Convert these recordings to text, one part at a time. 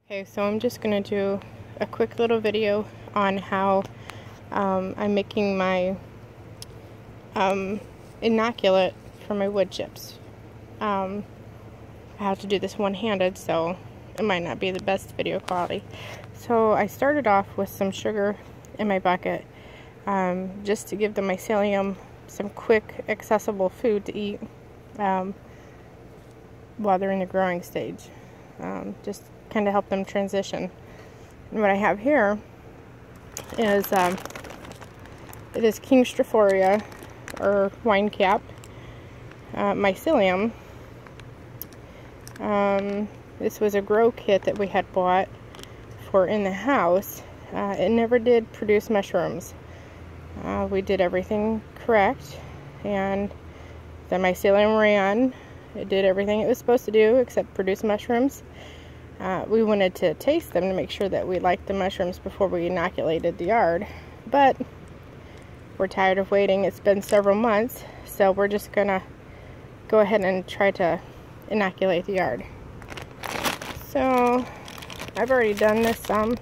Okay, so I'm just going to do a quick little video on how I'm making my inoculate for my wood chips. I have to do this one-handed, so it might not be the best video quality. So I started off with some sugar in my bucket just to give the mycelium some quick, accessible food to eat while they're in the growing stage. Just kind of help them transition. And what I have here is it is King stropharia or wine cap mycelium. This was a grow kit that we had bought for in the house. It never did produce mushrooms. We did everything correct, and the mycelium ran. It did everything it was supposed to do except produce mushrooms. We wanted to taste them to make sure that we liked the mushrooms before we inoculated the yard, but we're tired of waiting. It's been several months, so we're just gonna go ahead and try to inoculate the yard. So I've already done this some.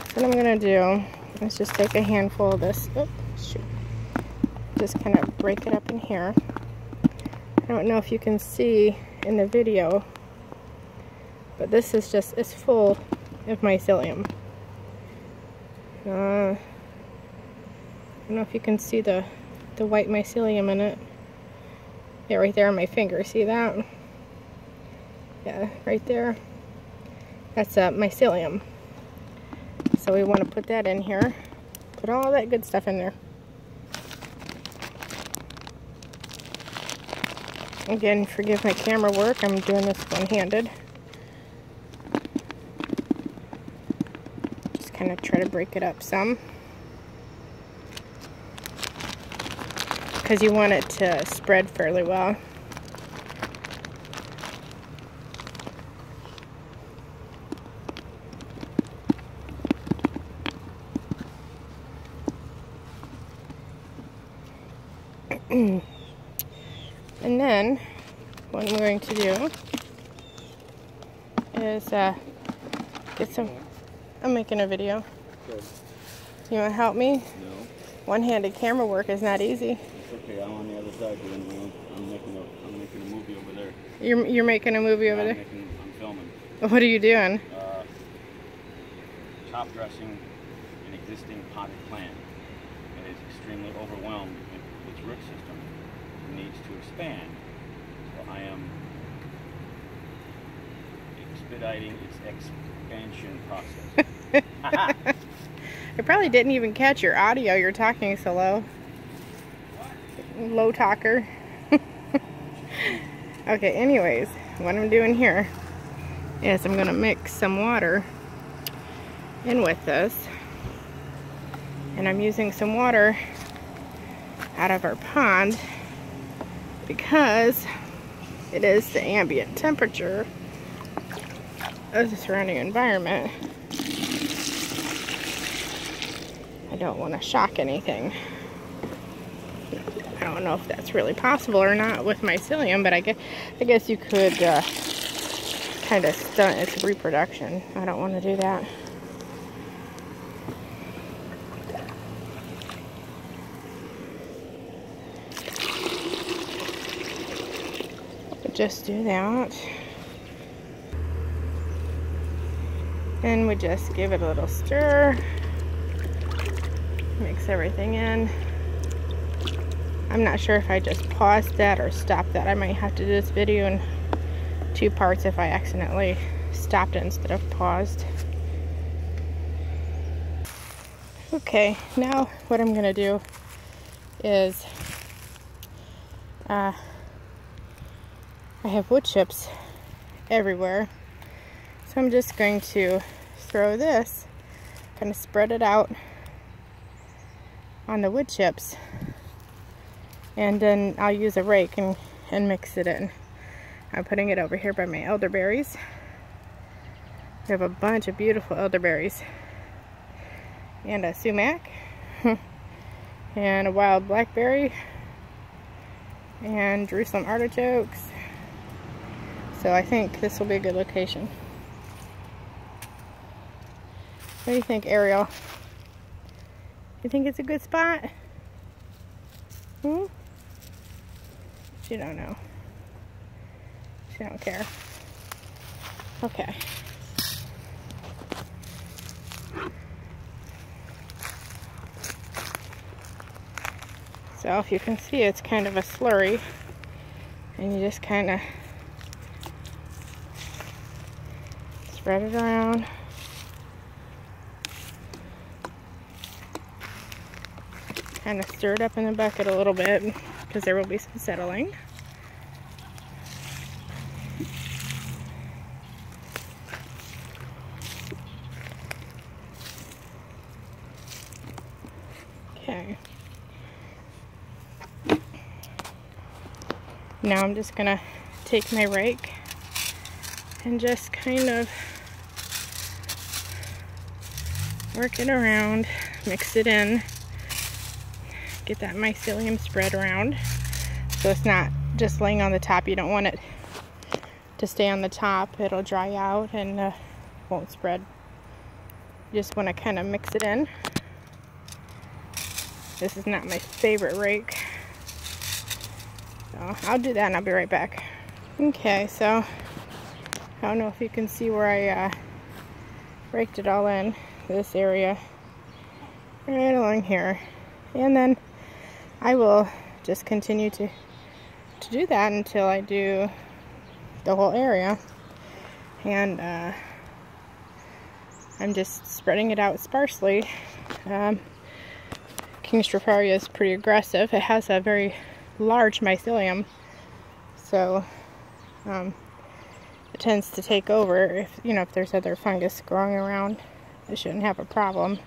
So what I'm gonna do is just take a handful of this. Oh, shoot. Just kind of break it up in here. I don't know if you can see in the video, but this is just, it's full of mycelium. I don't know if you can see the white mycelium in it. Yeah, right there on my finger, see that? Yeah, right there. That's mycelium. So we want to put that in here. Put all that good stuff in there. Again, forgive my camera work. I'm doing this one-handed. Just kind of try to break it up some, because you want it to spread fairly well. And then what I'm going to do is get some. I'm making a video. Good. Do you want to help me? No. One-handed camera work is not easy. It's okay. I'm on the other side. I'm making a movie over there. You're making a movie over there? I'm filming. What are you doing? Top dressing an existing potted plant. It is extremely overwhelmed with its root system. It needs to expand. So I am expediting its expansion process. I probably didn't even catch your audio. You're talking so low. What? Low talker. Okay, anyways, what I'm doing here is I'm going to mix some water in with this. And I'm using some water out of our pond because it is the ambient temperature of the surrounding environment. I don't want to shock anything. I don't know if that's really possible or not with mycelium, but I guess you could kind of stunt its reproduction. I don't want to do that. Just do that. And we just give it a little stir. Mix everything in. I'm not sure if I just paused that or stopped that. I might have to do this video in two parts if I accidentally stopped it instead of paused. Okay, now what I'm gonna do is I have wood chips everywhere, so I'm just going to throw this, kind of spread it out on the wood chips, and then I'll use a rake and mix it in. I'm putting it over here by my elderberries. We have a bunch of beautiful elderberries, and a sumac, and a wild blackberry, and Jerusalem artichokes. So I think this will be a good location. What do you think, Ariel? You think it's a good spot? She don't know. She don't care. Okay. So if you can see, it's kind of a slurry, and you just kind of spread it around. Kind of stir it up in the bucket a little bit because there will be some settling. Okay. Now I'm just gonna take my rake and just kind of work it around, mix it in, get that mycelium spread around so it's not just laying on the top. You don't want it to stay on the top. It'll dry out and won't spread. You just want to kind of mix it in. This is not my favorite rake, so I'll do that and I'll be right back. Okay, so I don't know if you can see where I raked it all in this area right along here, and then I will just continue to do that until I do the whole area. And I'm just spreading it out sparsely. King stropharia is pretty aggressive. It has a very large mycelium, so it tends to take over. If if there's other fungus growing around, it shouldn't have a problem.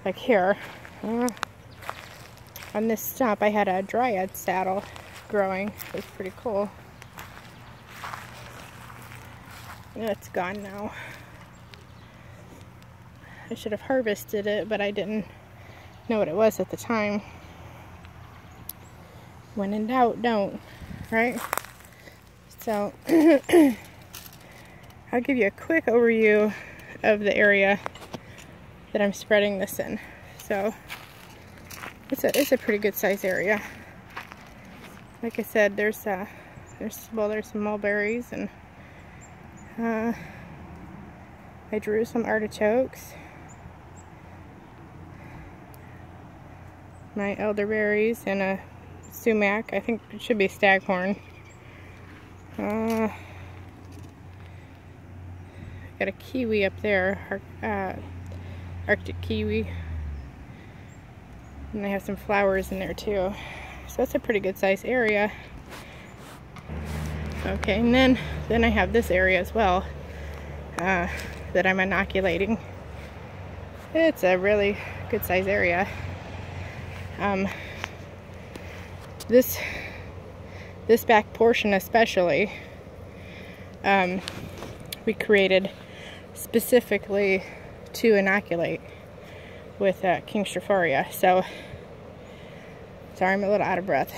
Like here, on this stump, I had a dryad saddle growing. It was pretty cool. It's gone now. I should have harvested it, but I didn't know what it was at the time. When in doubt, don't, right? So I'll give you a quick overview of the area that I'm spreading this in. So it's a pretty good size area. Like I said, there's some mulberries, and I drew some artichokes, my elderberries, and a sumac. I think it should be staghorn. Got a kiwi up there, Arctic kiwi, and I have some flowers in there too. So it's a pretty good size area. Okay, and then I have this area as well that I'm inoculating. It's a really good size area. This back portion especially, we created specifically to inoculate with King stropharia. So, sorry, I'm a little out of breath.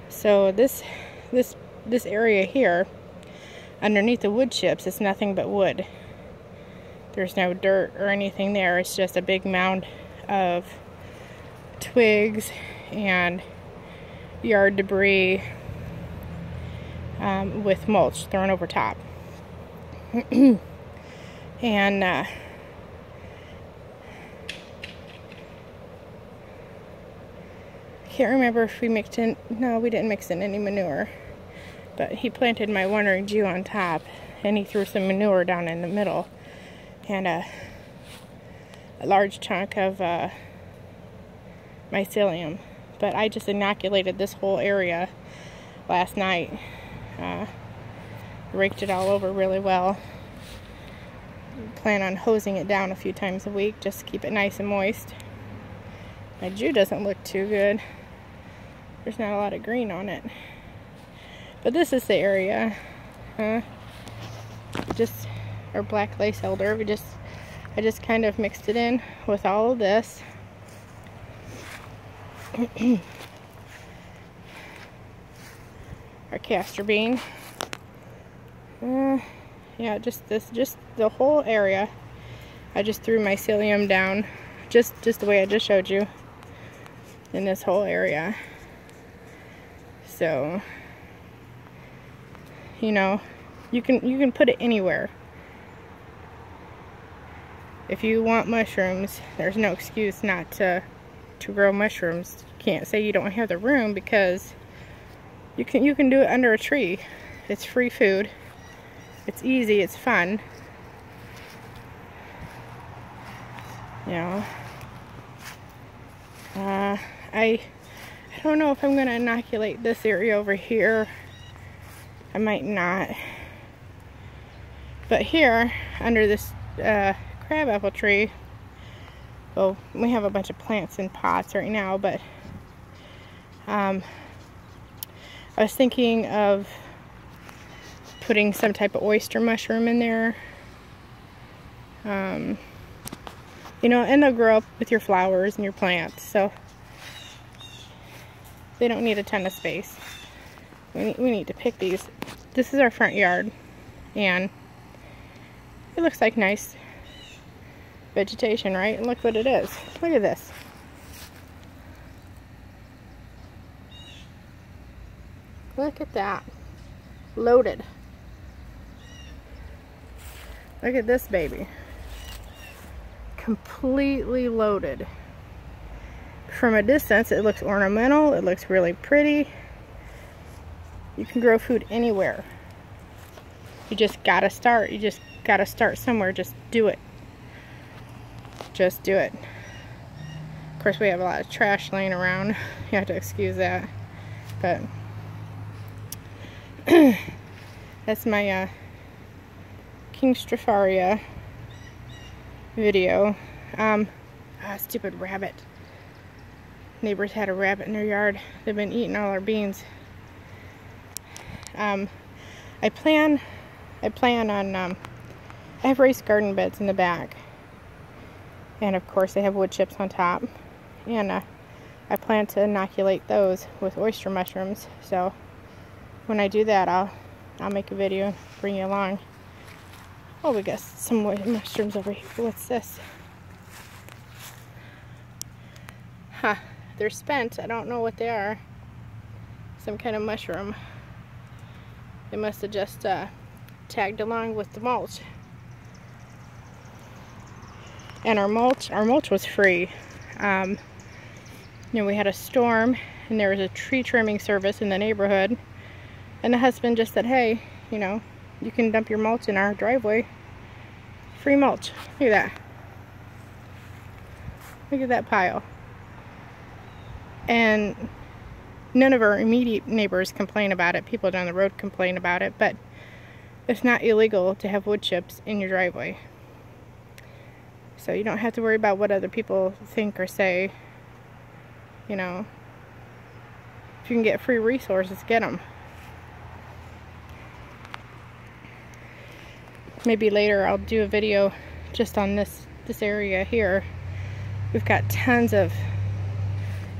So this area here, underneath the wood chips, is nothing but wood. There's no dirt or anything there. It's just a big mound of twigs and yard debris with mulch thrown over top. And I can't remember if we mixed in, no, we didn't mix in any manure, but he planted my wandering Jew on top, and he threw some manure down in the middle, and a large chunk of mycelium. But I just inoculated this whole area last night. Raked it all over really well. Plan on hosing it down a few times a week just to keep it nice and moist. My Jew doesn't look too good. There's not a lot of green on it. But this is the area. Just our black lace elder. I just kind of mixed it in with all of this. Our castor bean. Yeah, just the whole area. I just threw mycelium down, just the way I just showed you, in this whole area. So, you know, you can put it anywhere. If you want mushrooms, there's no excuse not to grow mushrooms. You can't say you don't have the room, because you can do it under a tree. It's free food. It's easy, it's fun. You know, I don't know if I'm going to inoculate this area over here. I might not. But here, under this crabapple tree, well, we have a bunch of plants in pots right now, but I was thinking of putting some type of oyster mushroom in there. You know, and they'll grow up with your flowers and your plants, so they don't need a ton of space. We need to pick these. This is our front yard, and it looks like nice vegetation, right? And look what it is. Look at this. Look at that. Loaded. Look at this baby. Completely loaded. From a distance, it looks ornamental. It looks really pretty. You can grow food anywhere. You just gotta start. You just gotta start somewhere. Just do it. Just do it. Of course, we have a lot of trash laying around. You have to excuse that. But that's my King stropharia video. Stupid rabbit. Neighbors had a rabbit in their yard. They've been eating all our beans. I plan on, I have raised garden beds in the back. And of course they have wood chips on top. And I plan to inoculate those with oyster mushrooms. So when I do that, I'll make a video, bring you along. Oh, we got some mushrooms over here. What's this? Huh, they're spent. I don't know what they are. Some kind of mushroom. They must have just tagged along with the mulch. And our mulch was free. You know, we had a storm, and there was a tree trimming service in the neighborhood. And the husband just said, hey, you know, you can dump your mulch in our driveway. Free mulch. Look at that. Look at that pile. And none of our immediate neighbors complain about it. People down the road complain about it. But it's not illegal to have wood chips in your driveway. So you don't have to worry about what other people think or say. You know, if you can get free resources, get them. Maybe later I'll do a video just on this area here. We've got tons of,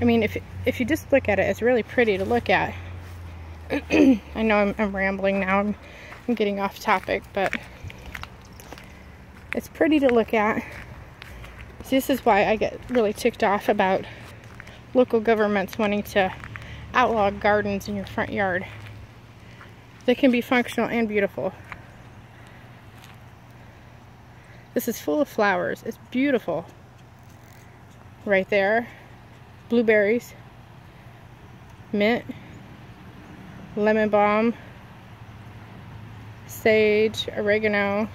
I mean, if you just look at it, it's really pretty to look at. I know I'm rambling now. I'm getting off topic, but it's pretty to look at. See, this is why I get really ticked off about local governments wanting to outlaw gardens in your front yard. They can be functional and beautiful. This is full of flowers. It's beautiful. Right there. Blueberries. Mint. Lemon balm. Sage. Oregano.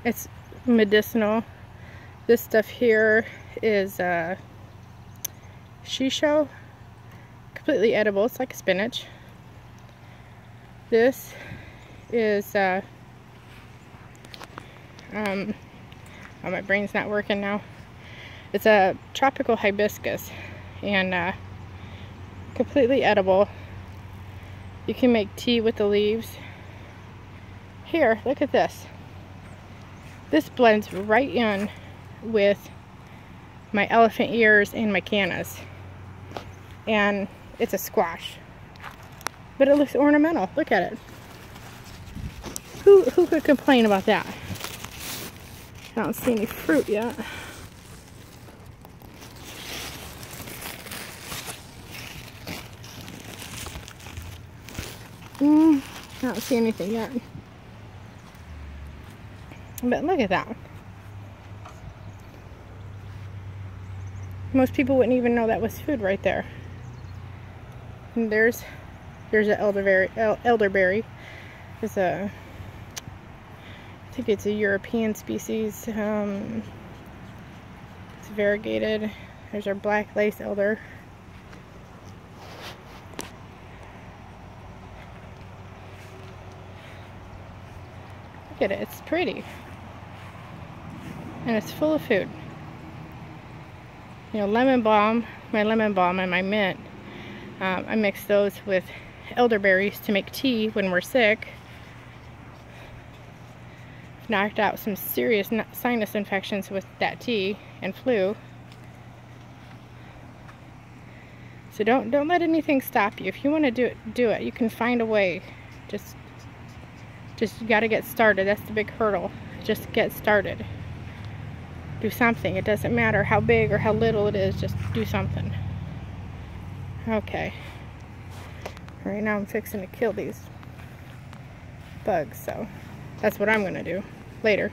It's medicinal. This stuff here is shisho. Completely edible. It's like spinach. This is oh, my brain's not working now. It's a tropical hibiscus, and completely edible. You can make tea with the leaves. Here, look at this. This blends right in with my elephant ears and my cannas. And it's a squash. But it looks ornamental. Look at it. Who could complain about that? I don't see any fruit yet. I don't see anything yet. But look at that. Most people wouldn't even know that was food right there. And there's an elderberry. It's I think it's a European species. It's variegated. There's our black lace elder. Look at it, it's pretty. And it's full of food. You know, lemon balm, my lemon balm and my mint, I mix those with elderberries to make tea when we're sick. Knocked out some serious sinus infections with that tea and flu. So don't let anything stop you. If you want to do it. You can find a way. Just you got to get started. That's the big hurdle. Just get started. Do something. It doesn't matter how big or how little it is. Just do something. Okay. Right now I'm fixing to kill these bugs, so that's what I'm going to do later.